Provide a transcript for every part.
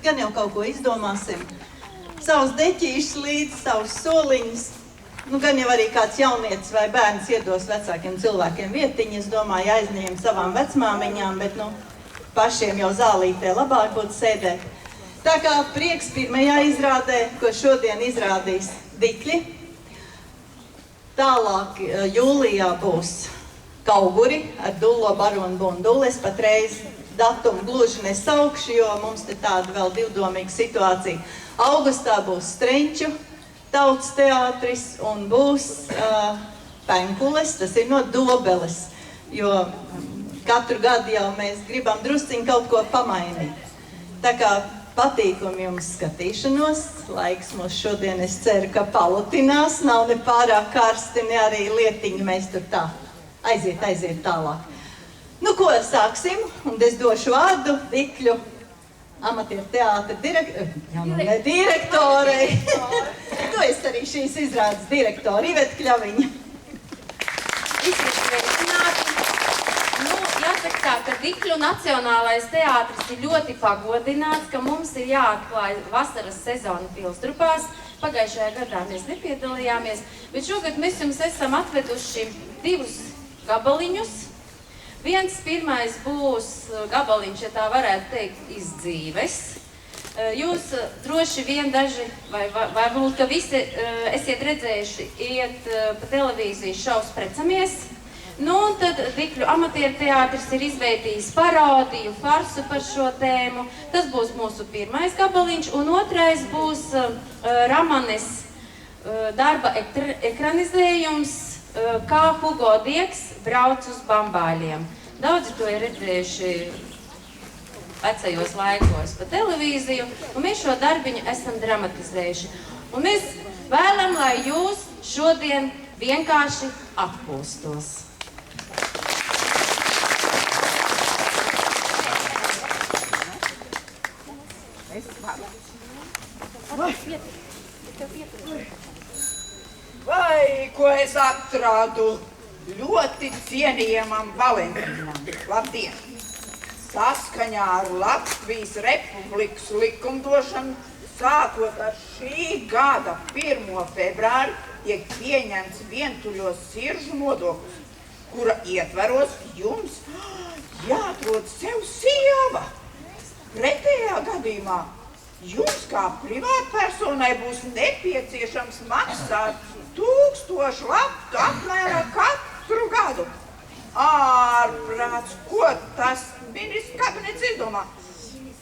bet gan jau kaut ko izdomāsim. Savus deķīšus līdz, savus soliņus. Nu, gan jau arī kāds jaunietis vai bērns iedos vecākiem cilvēkiem vietiņu, es domāju, aizņēma savām vecmāmiņām, bet, nu, pašiem jau zālītē labāk būtu sēdēt. Tā kā prieks pirmajā izrādē, ko šodien izrādīs Dikļi. Tālāk jūlijā būs Kauguri ar Dullo baronu bunduli. Es patreiz datumu gluži nesaukšu, jo mums te tāda vēl divdomīga situācija. Augustā būs Strenču tautas teātris un būs Penkules, tas ir no Dobeles, jo katru gadu jau mēs gribam drusciņu kaut ko pamainīt. Tā kā patīkumi jums skatīšanos, laiks mums šodien, es ceru, ka palutinās, nav ne pārāk karsti, ne arī lietiņi, mēs tur tā aiziet tālāk. Nu ko, sāksim, un es došu vārdu Dikļu amatieru teātra direktorei. Tu esi arī šīs izrādes direktora, Iveta Kļaviņa. Visiet sveicināti. Nu, jāsaka tā, ka Dikļu Nacionālais teātris ir ļoti pagodināts, ka mums ir jāatklāj vasaras sezona Pilsdrupās. Pagājušajā gadā mēs nepiedalījāmies, bet šogad mēs jums esam atveduši divus gabaliņus. Viens pirmais būs gabaliņš, ja tā varētu teikt, iz dzīves. Jūs droši vien daži, vai varbūt, ka visi esiet redzējuši, iet pa televīzijas šovs Precamies. Nu, un tad Dikļu amatieru teātris ir izveidījis parodiju, farsu par šo tēmu. Tas būs mūsu pirmais gabaliņš, un otrais būs Ramanes darba ekranizējums, kā Hugo Diegs brauc uz bambāļiem. Daudzi to ir redzējuši vecajos laikos pa televīziju, un mēs šo darbiņu esam dramatizējuši. Un mēs vēlam, lai jūs šodien vienkārši atpūstos. Vai, ko es atradu ļoti cienījamam Valentīnam. Labdien! Saskaņā ar Latvijas Republikas likumdošanu, sākot ar šī gada 1. februāri, tiek pieņemts vientuļo siržu nodoklis, kura ietveros jums jāatrod sev sieva. Pretējā gadījumā jums kā privātpersonai būs nepieciešams maksāt 1000 latu apmērā katru gadu. Ārprāts, ko tas ministrs kabinets izdomā?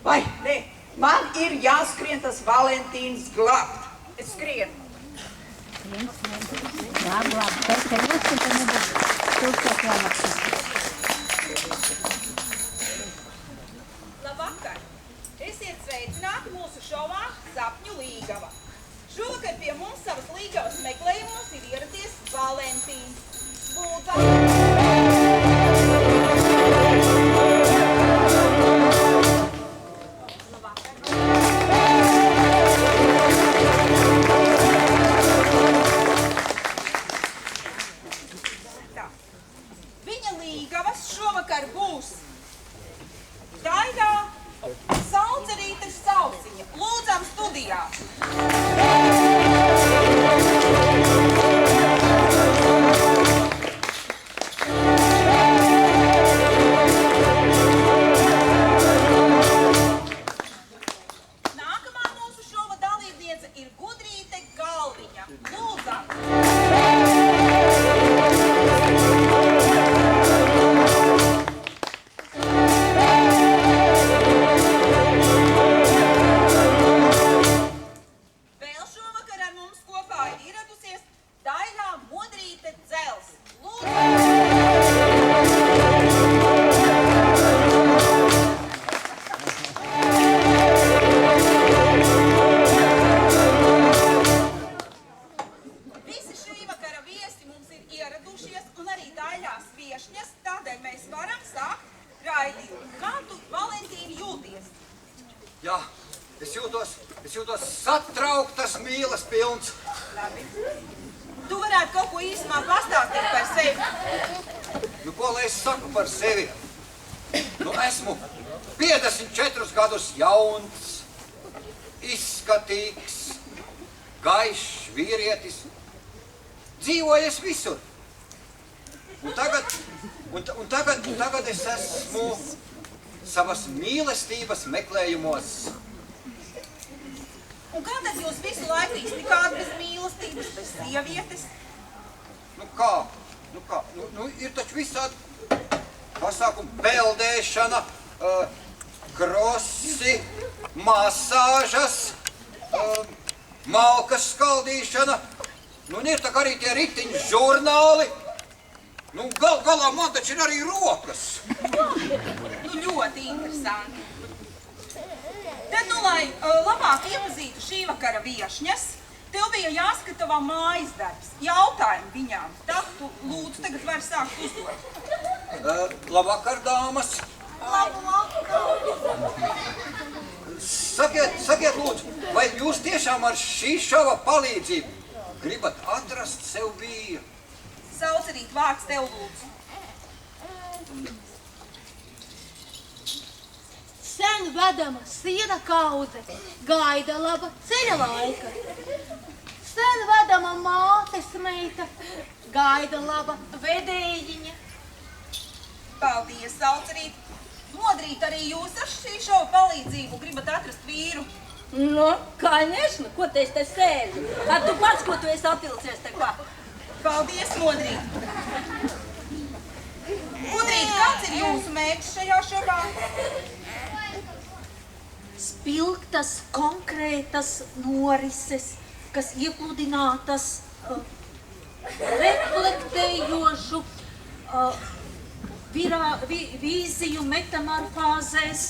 Vai, ne, man ir jāskrien tas Valentīns glābt. Es skrienu. Labi, pēc ka jūs, ka nebūs 1000 jāmaksā. Labvakar! Esiet sveicināti mūsu šovā Sapņu līgava. Šovakar pie mums savas līgavas meklējumos ir ieradies Valentīns. Viņa līgavas šovakar būs Daļā Saucerītes Sausiņa. Lūdzam studijā! Nākamā mūsu šova dalībniece ir Gudrīte Galviņa. Lūdzam! Vēl šovakar ar mums kopā ir ieradusies Daļā Modrīte Dzels. Visi šī vakara viesi mums ir ieradušies un arī Daļās viešņas, tādēļ mēs varam sākt raidījumu. Kā tu, Valentīni, jūties? Jā, es jūtos satrauktas mīlas pilns. Labi. Tu varētu kaut ko īsumā pastāstīt par sevi. Nu, ko lai es saku par sevi? Nu, esmu 54 gadus jauns, izskatīgs, gaišs vīrietis. Dzīvojies visur. Un tagad es esmu savas mīlestības meklējumos. Un kā tad jūs visu laiku iztikāt bez mīlestības, bez sievietes? Nu kā? Ir taču visādi pasākumi, peldēšana, krosi, masāžas, malkas skaldīšana. Ir tā arī tie ritiņu žurnāli. Galā man taču ir arī rokas. Ļoti interesanti. Tad, lai labāk iepazītu šī vakara viešņas, tev bija jāskatavā mājas darbs, jautājumi viņām. Tad tu lūdzu tagad vari sākt uzdot. Labvakar, dāmas. Sakiet lūdzu, vai jūs tiešām ar šī šova palīdzību gribat atrast sev vīru? Saucerīt vārds tev lūdzu. Sen vedama siena kaudze, gaida laba ceļa laika. Sen vedama mātes meita, gaida laba vedējiņa. Paldies, Saucerīt. Modrīt, arī jūs ar šī šova palīdzību gribat atrast vīru? Nu, конечно, ko te es te sēžu? A tu pats, ko tu esi apvilcies te kā? Paldies, Modrīt. Modrīt, kāds ir jūsu mērķis šajā šovā? Spilgtas, konkrētas norises, kas iepludinātas reflektējošu vīziju metamorfāzēs,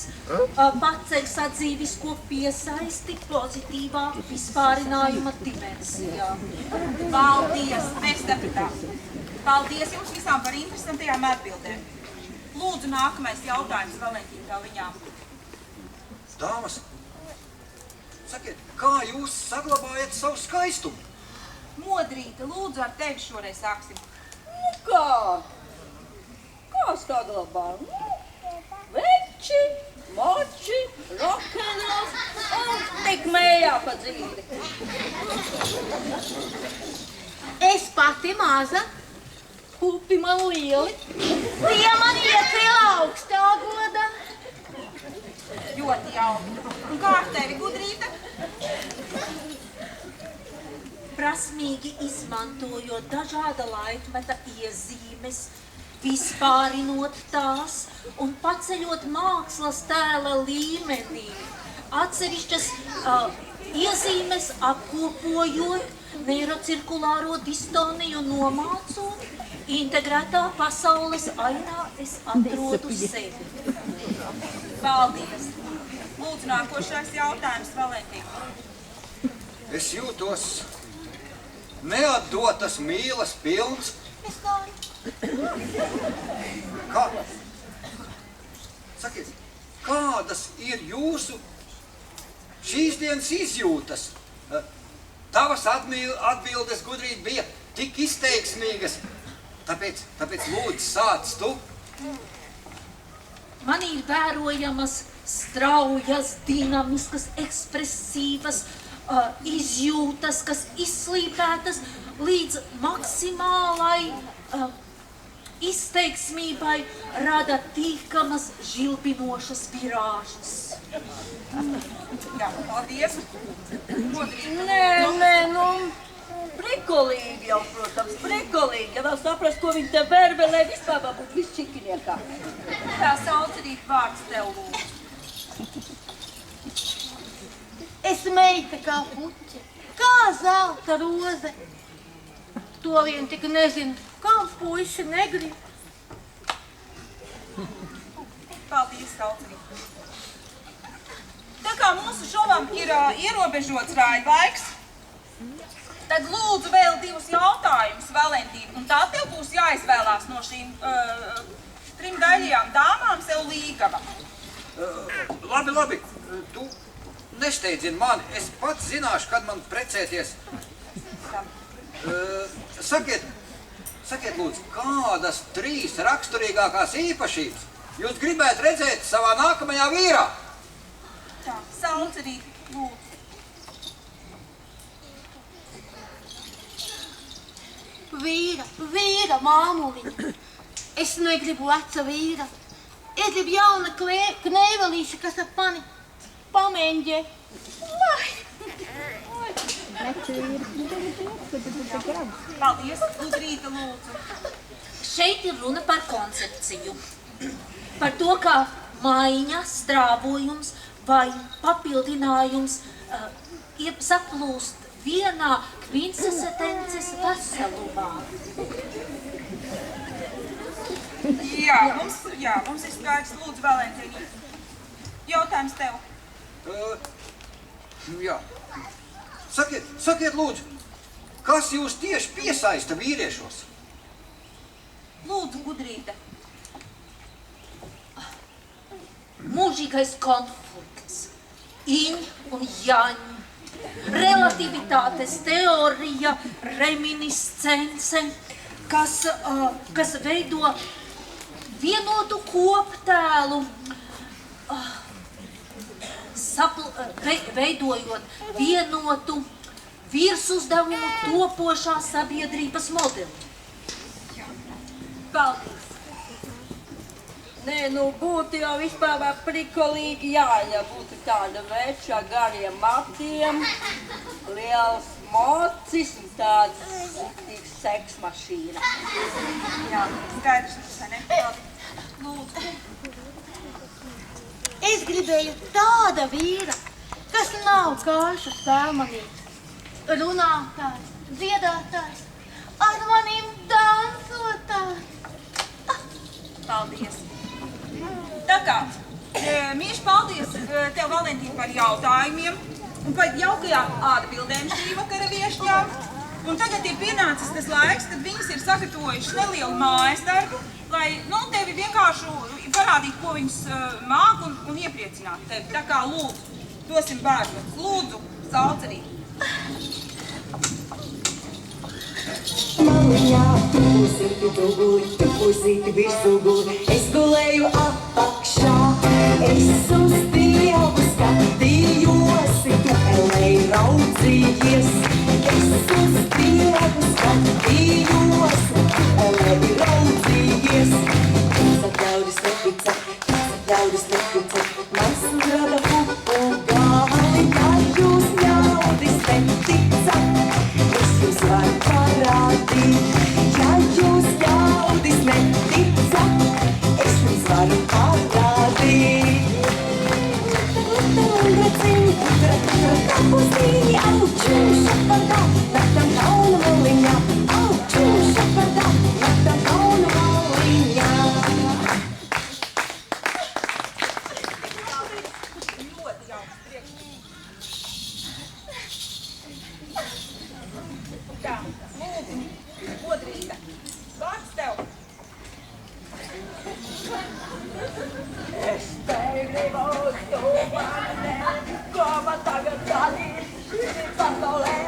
paceļ sadzīvisko piesaisti pozitīvā vispārinājuma dimensijā. Paldies, Vestapitā. Paldies jums visām par interesantajām atbildēm. Lūdzu, nākamais jautājums Valentīna Galiņām. Dāmas, sakiet, kā jūs saglabājat savu skaistumu? Modrīte, lūdzu, ar tevi šoreiz sāksim. Kā? Kā saglabāju? Veči, moči, rokenrols un tik mējā pa dzīvi. Es pati maza, pupi man lieli, tie man iecēla augstā godā. Ļoti jauki. Un kā ar tevi, Gudrīte? Prasmīgi izmantojot dažāda laikmeta iezīmes, vispārinot tās un paceļot mākslas tēla līmenī. Atsevišķas iezīmes apkopojot, neirocirkulāro distoniju nomācot, integrētā pasaules ainā es atrodu sevi. Paldies. Lūdzu, nākošais jautājums Valentīna. Es jūtos neatdotas mīlas pilns. Kā? Sakiet, kādas ir jūsu šīs dienas izjūtas? Tavas atbildes, Gudrīt, bija tik izteiksmīgas. Tāpēc lūdzu, sāc tu. Man ir vērojamas straujas, dinamiskas, ekspresīvas izjūtas, kas izslīpētas līdz maksimālai izteiksmībai rada tīkamas, žilbinošas virāžas. Jā, paldies. Modrīte. Nē, prikolīgi jau, protams, prikolīgi. Ja vēl saprast, ko viņi te verbelē, vispār vēl būtu viss čikiniekā. Tā Saucerīt vārds tev lūdzu. Es meita kā puķe, kā zelta roze. To vien tik nezinu, kā puiši negrib. Paldies, Saucerīt. Tā kā mūsu šovam ir ierobežots raidlaiks, tad lūdzu vēl divus jautājumus, Valentīna. Un tā tev būs jāizvēlās no šīm trim daļajām dāmām sev līgava. Labi, tu nesteidzini mani. Es pats zināšu, kad man precēties. Sakiet lūdzu, kādas trīs raksturīgākās īpašības jūs gribētu redzēt savā nākamajā vīrā? Tā, Saucerīt, lūdzu. vīra māmuliņa. Es negribu veca vīra. Es gribu jauna kneivelīša, kas ar mani pamēņģē. Paldies, Gudrīta, lūdzu. Šeit ir runa par koncepciju. Par to, kā maiņa, strāvojums vai papildinājums saplūst vienā kvintesences veselumā. Jā, mums ir skaidrs. Lūdzu, Valentīna. Jautājums tev. Jā. Sakiet, lūdzu, kas jūs tieši piesaista vīriešos? Lūdzu, Gudrīta. Mūžīgais konflikts, iņ un jaņ, relativitātes teorija, reminiscence, kas veido vienotu koptēlu, veidojot vienotu virsuzdevumu topošā sabiedrības modeli. Paldies! Nē, nu būtu jau vispār prikolīgi, jā, ja būtu tāda veča ar gariem matiem, liels mocis un tāds riktīgs seksmašīna. Jā, skaidrs, Susane. Lūdzu. Es gribēju tāda vīra, kas nav kāšu spēlmanīts, runātājs, dziedātājs, ar maniem dansotājs. Paldies. Tā kā, mīļš paldies tev, Valentīna, par jautājumiem un par jaukajām atbildēm šī vakara viešņām. Un tagad ir pienācis tas laiks, kad viņas ir sagatavojušas nelielu mājas darbu, lai, tevi vienkārši parādīt, ko viņas māk un iepriecināt tevi. Tā kā, lūdzu, dosim bērnus. Lūdzu, sauc arī. Maliņā tupusīti duguli, tupusīti virsuguli, es gulēju apakšā, es uz Dievu skatījos, tu elēji raudzījies, es uz Dievu skatījos, tu elēji raudzījies, Ļaudis netica, man sudraba pupu gali, ja jūs ļaudis netica, es jūs varu parādīt, ja jūs ļaudis netica, es jums varu parādīt. Kapustīņi, auču, šapadā, naktam kauna maliņā, auču, šapadā, naktam kauna maliņā. Tā, lūdzu, Gudrīta, vārds tev. Es negribu to mani, ko man tagad darīt, šī pasaulē,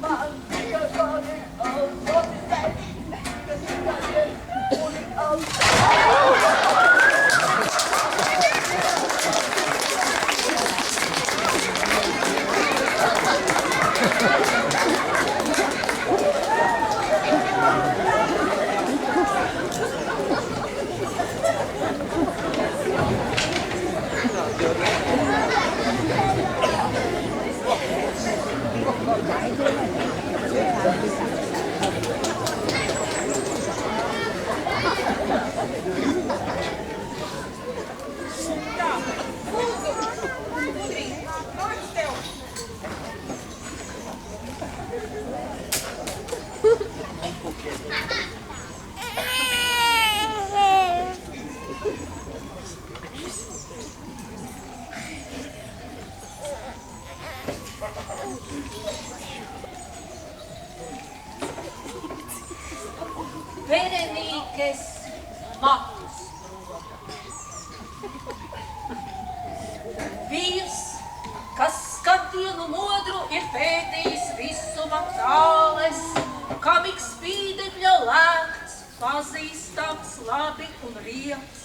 man tikai kodi, noticēt, kas tikai ir unikāls. Berenīkes matus. Vīrs, kas skatienu modru ir pētījis visuma tāles, kam ik spīdekļa lēts, pazīstams labi un rieks.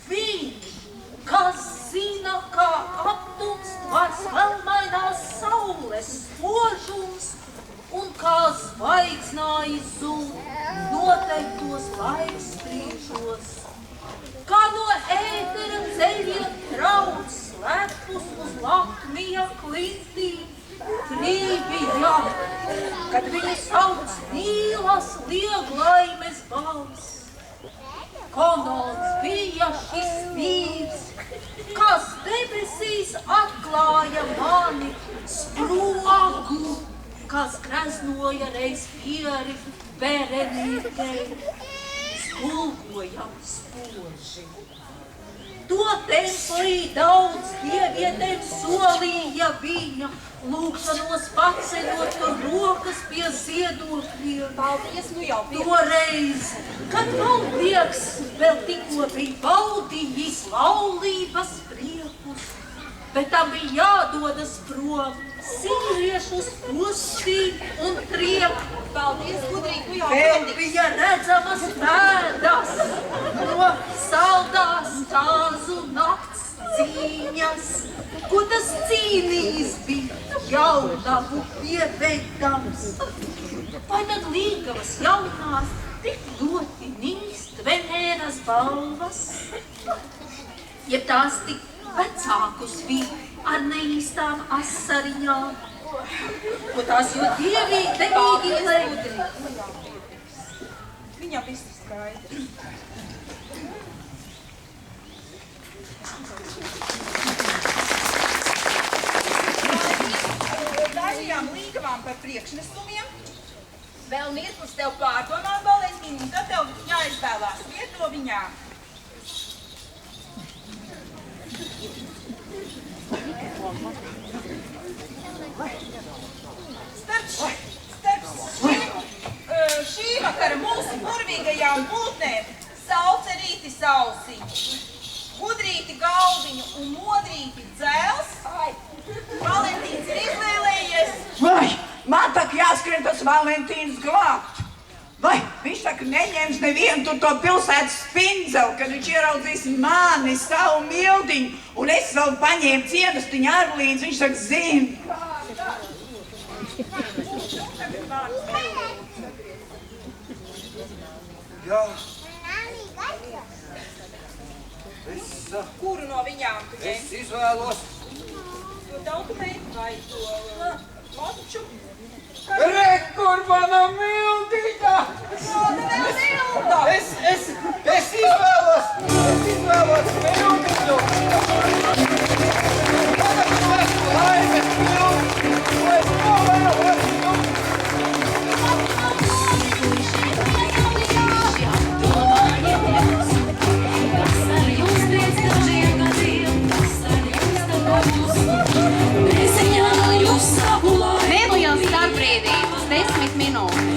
Viņš, kas zina, kā aptūkst vairs velmainās saules spožums, un kā zvaigznāji zūd noteiktos laiks brīžos. Kā no ētera ceļiem trauc slepus uz lakmija klintī, trībi jāk, kad viņu sauc mīlas lieglaimes balss. Konons bija šis vīrs, kas debesīs atklāja mani sprogu, kas greznoja reiz pieri Berenītei, spulgojam spoži. To templī daudz dievietēm solīja viņa, lūgšanos paceļot tur rokas pie ziedokļiem. Paldies, nu jau Toreiz, kad valdnieks vēl tikko bija baudījis laulības priekus, bet tam bija jādodas prom, sīviešus postīt un triekt. Paldies, gudrīgi, nu jau Vēl bija redzamas pēdas no saldās kāzu nakts cīņas, ko tas cīnījis bija jaunavu pieveidams. Vai tad līgavas jaunās tik ļoti nīst Venēras balvas? Ja tās tik vecākus bija ar neīstām asariņām, ko tās jo devīgi lēgri. Viņam viss ir skaidrs. Dažajām līgavām par priekšnesumiem. Vēl mirklis tev pārdomāt, Valentīna, un tad tev jāizvēlās vietu no viņām. Starp šī vakara mūsu burvīgajām būtnēm Saucerīti Sausiņu, Gudrīti Galviņu un Modrīti Dzēls, Valentīns ir izvēlējies. Vai, man tak jāskrien tas Valentīns glābt. Vai, viņš tak neņems nevienu tur to pilsētas spindzeli, kad viņš ieraudzīs mani, savu mildiņu, un es vēl paņēmu cienastiņu ar līdzi, viņš tak zina. Jā. Kuru no viņām tu ņem? Es izvēlos. To tautu meitu vai to moču? Re, kur mana mildīga! Es izvēlos mildīgu! Laimes mildīgu! Ko es novēlos jums! Neliels starpbrīdī, 10 minūtes.